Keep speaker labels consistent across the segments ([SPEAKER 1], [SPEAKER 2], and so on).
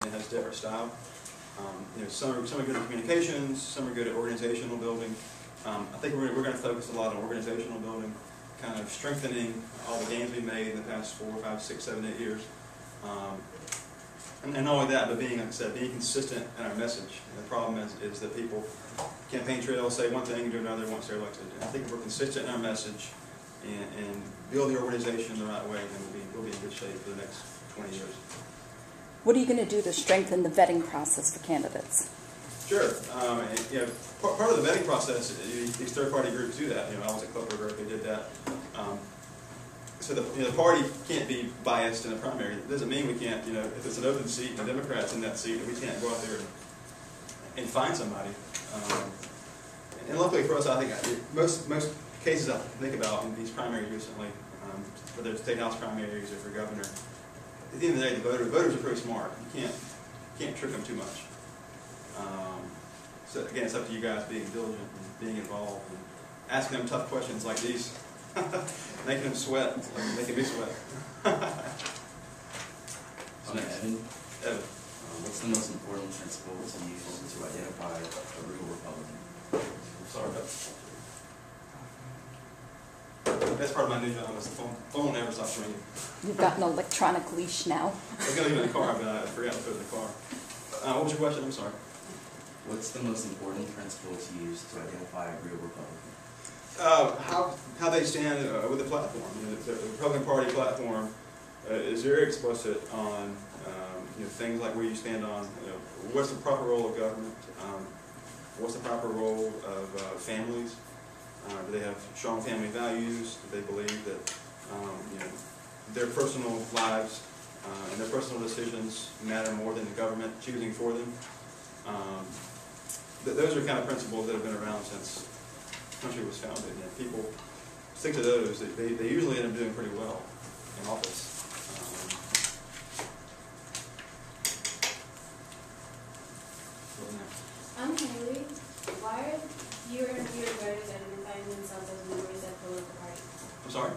[SPEAKER 1] it has different style. Some are good at communications, some are good at organizational building. I think we're going to focus a lot on organizational building, kind of strengthening all the gains we've made in the past 4, 5, 6, 7, 8 years. And not only that, but being, like I said, being consistent in our message. And the problem is that people, campaign trails, say one thing and do another once they're elected. And I think if we're consistent in our message and build the organization the right way, then we'll be in good shape for the next 20 years.
[SPEAKER 2] What are you going to do to strengthen the vetting process for candidates?
[SPEAKER 1] Sure. Part of the vetting process, these third-party groups do that. I was at Club they did that. So the party can't be biased in a primary. It doesn't mean we can't, if it's an open seat and the Democrat's in that seat, we can't go out there and find somebody. And luckily for us, I think most cases I think about in these primaries recently, whether it's state house primaries or for governor, at the end of the day, the voters are pretty smart. You can't trick them too much. So again, it's up to you guys being diligent and being involved and asking them tough questions like these, making them sweat, making me sweat.
[SPEAKER 3] Evan,
[SPEAKER 1] Evan.
[SPEAKER 3] what's the most important principle to use to identify a real Republican?
[SPEAKER 1] Sorry about that. That's part of my new job. Is the phone never stops ringing.
[SPEAKER 2] You've got an electronic leash now.
[SPEAKER 1] I was going to leave it in the car, but I forgot to put it in the car. What was your question? I'm sorry.
[SPEAKER 3] What's the most important principle to use to identify a real Republican?
[SPEAKER 1] How they stand with the platform. The Republican Party platform is very explicit on things like where you stand on what's the proper role of government, what's the proper role of families. Do they have strong family values? Do they believe that their personal lives and their personal decisions matter more than the government choosing for them? Those are kind of principles that have been around since the country was founded. And if people stick to those, they usually end up doing pretty well in office.
[SPEAKER 4] I'm Haley. Why are fewer and fewer voters identifying themselves as members of political parties?
[SPEAKER 1] I'm sorry?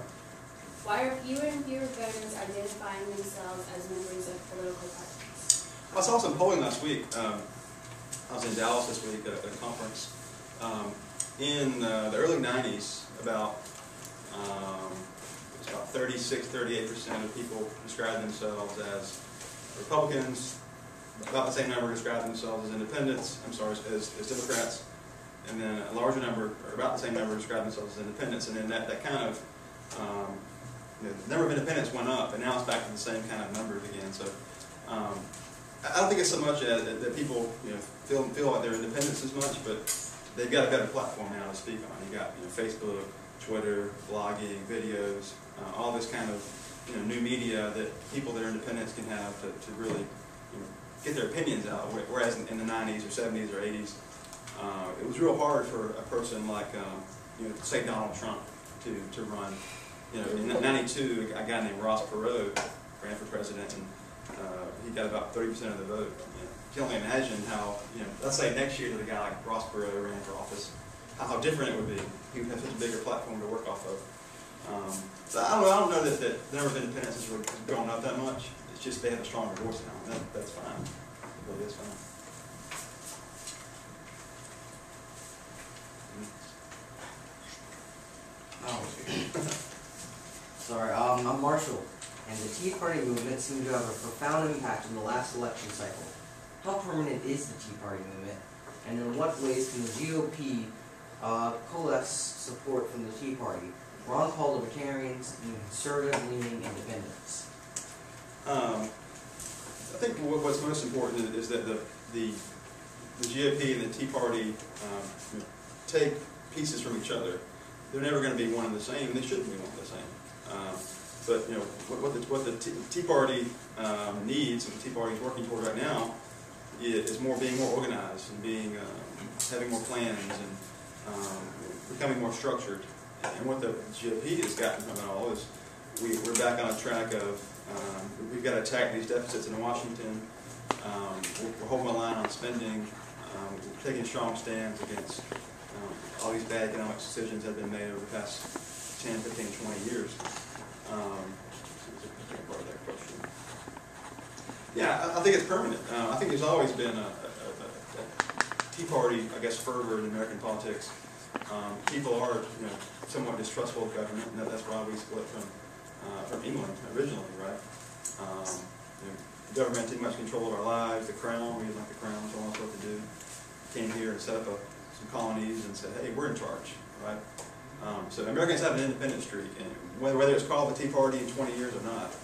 [SPEAKER 4] Why are fewer and fewer voters identifying themselves as members of political parties?
[SPEAKER 1] I saw some polling last week. I was in Dallas this week at a conference. In the early 90s, about 36, 38% of people described themselves as Republicans. About the same number described themselves as independents, as Democrats. And then a larger number, or about the same number, described themselves as independents. And then that kind of, the number of independents went up, and now it's back to the same kind of numbers again. So I don't think it's so much that people feel like they're independents as much, but they've got a better platform now to speak on. You got Facebook, Twitter, blogging, videos, all this kind of new media that people that are independents can have to really get their opinions out. Whereas in the 90s or 70s or 80s, it was real hard for a person like say Donald Trump to run. In '92, a guy named Ross Perot ran for president, and he got about 30% of the vote. You can only imagine how, let's say next year that a guy like Ross Perot ran for office, how different it would be. He would have such a bigger platform to work off of. So I don't know that the number of independents has really gone up that much. It's just they have a stronger voice now. That's fine. It really is fine.
[SPEAKER 5] Sorry, I'm Marshall, and the Tea Party movement seemed to have a profound impact in the last election cycle. How permanent is the Tea Party movement, and in what ways can the GOP collect support from the Tea Party? Ron called libertarians and conservative-leaning independents.
[SPEAKER 1] I think what's most important is that the GOP and the Tea Party take pieces from each other. They're never going to be one and the same. They shouldn't be one and the same. But what the Tea Party needs, and the Tea Party is working toward right now, is being more organized and having more plans and becoming more structured. And what the GOP has gotten from it all is we're back on a track of we've got to attack these deficits in Washington. We're holding the line on spending. We're taking strong stands against all these bad economic decisions that have been made over the past 10, 15, 20 years. Yeah, I think it's permanent. I think there's always been a Tea Party, I guess, fervor in American politics. People are, somewhat distrustful of government, and that's why we split from England originally, right? The government had too much control of our lives. The crown, we didn't like the crown, told us what to do. Came here and set up some colonies and said, hey, we're in charge, right? So Americans have an independent streak, and whether it's called the Tea Party in 20 years or not,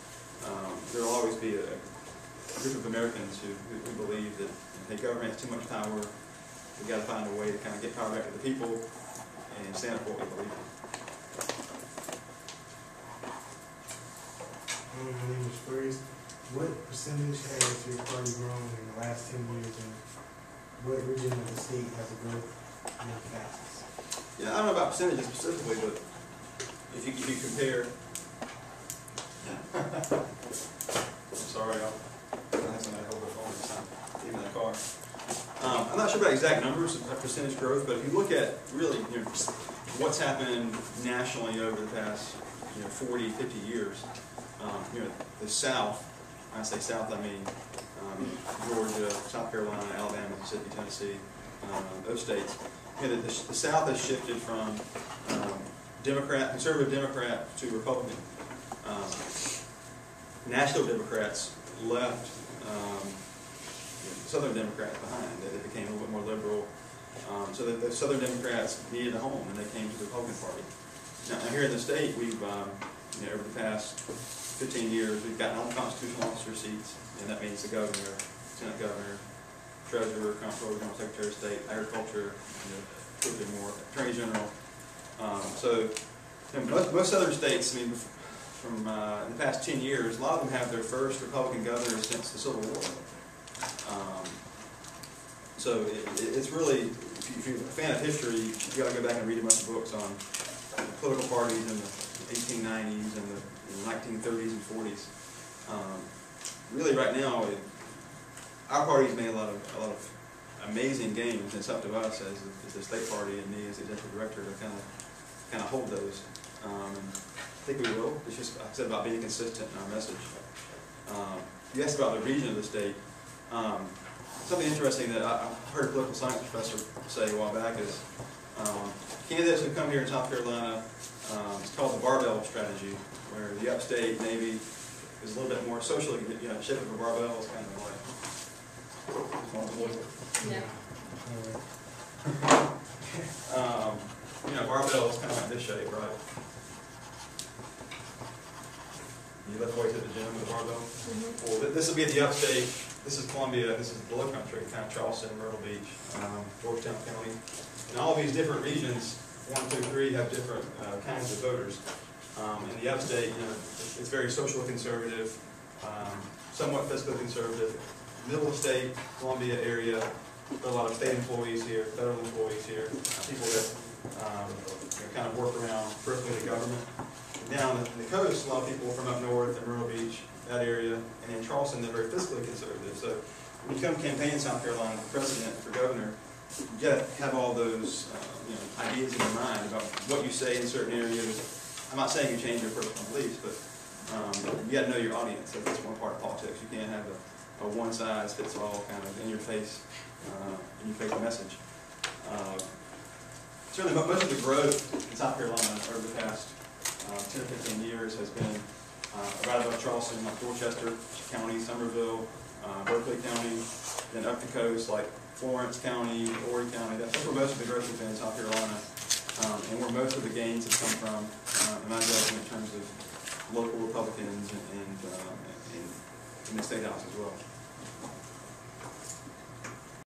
[SPEAKER 1] there will always be a group of Americans who believe that hey, government has too much power. We've got to find a way to kind of get power back to the people and stand up for what we believe in.
[SPEAKER 6] My name is Freeze. What percentage has your party grown in the last 10 years, and what region of the state has a growth in the fastest?
[SPEAKER 1] Yeah, I don't know about percentages specifically, but if you compare, I'm sorry, I'll have somebody hold the phone this time, even in the car. I'm not sure about exact numbers of percentage growth, but if you look at really what's happened nationally over the past 40, 50 years, the South, when I say South, I mean Georgia, South Carolina, Alabama, Mississippi, Tennessee, those states. The South has shifted from conservative Democrat to Republican. National Democrats left Southern Democrats behind. They became a little bit more liberal. So the Southern Democrats needed a home, and they came to the Republican Party. Now here in the state, we've over the past 15 years, we've gotten all constitutional officer seats, and that means the governor, Senate governor, treasurer, comptroller, general secretary of state, agriculture, more attorney general. So most other states, from in the past 10 years, a lot of them have their first Republican governor since the Civil War. So it's really, if you're a fan of history, you got to go back and read a bunch of books on political parties in the 1890s and the 1930s and 40s. Really, right now, our party's made a lot of amazing gains. It's up to us as the state party and me as the executive director to kind of hold those. And I think we will. It's just, like I said, about being consistent in our message. You asked about the region of the state. Something interesting that I heard a political science professor say a while back is candidates who come here in South Carolina, it's called the barbell strategy, where the upstate maybe is a little bit more socially, shape of a barbell is kind of like.
[SPEAKER 4] Yeah.
[SPEAKER 1] Barbell is kind of like this shape, right? You lift weights at the gym with a barbell. Well, this will be the upstate. This is Columbia. This is the low country, kind of Charleston, Myrtle Beach, Georgetown County. And all of these different regions, 1, 2, 3, have different kinds of voters. In the upstate, it's very socially conservative, somewhat fiscally conservative. Middle of state, Columbia area, there are a lot of state employees here, federal employees here, people that kind of work around peripherally the government. Down in the coast, a lot of people from up north and Myrtle Beach, that area, and in Charleston, they're very fiscally conservative. So when you come campaign in South Carolina for president, for governor, you got to have all those ideas in your mind about what you say in certain areas. I'm not saying you change your personal beliefs, but you got to know your audience. That's one part of politics. You can't have a one-size-fits-all kind of in-your-face message. Certainly, most of the growth in South Carolina over the past 10 or 15 years has been right above Charleston, like Dorchester County, Somerville, Berkeley County, then up the coast like Florence County, Horry County. That's where most of the growth has been in South Carolina, and where most of the gains have come from, in my judgment, in terms of local Republicans and in the State House as well.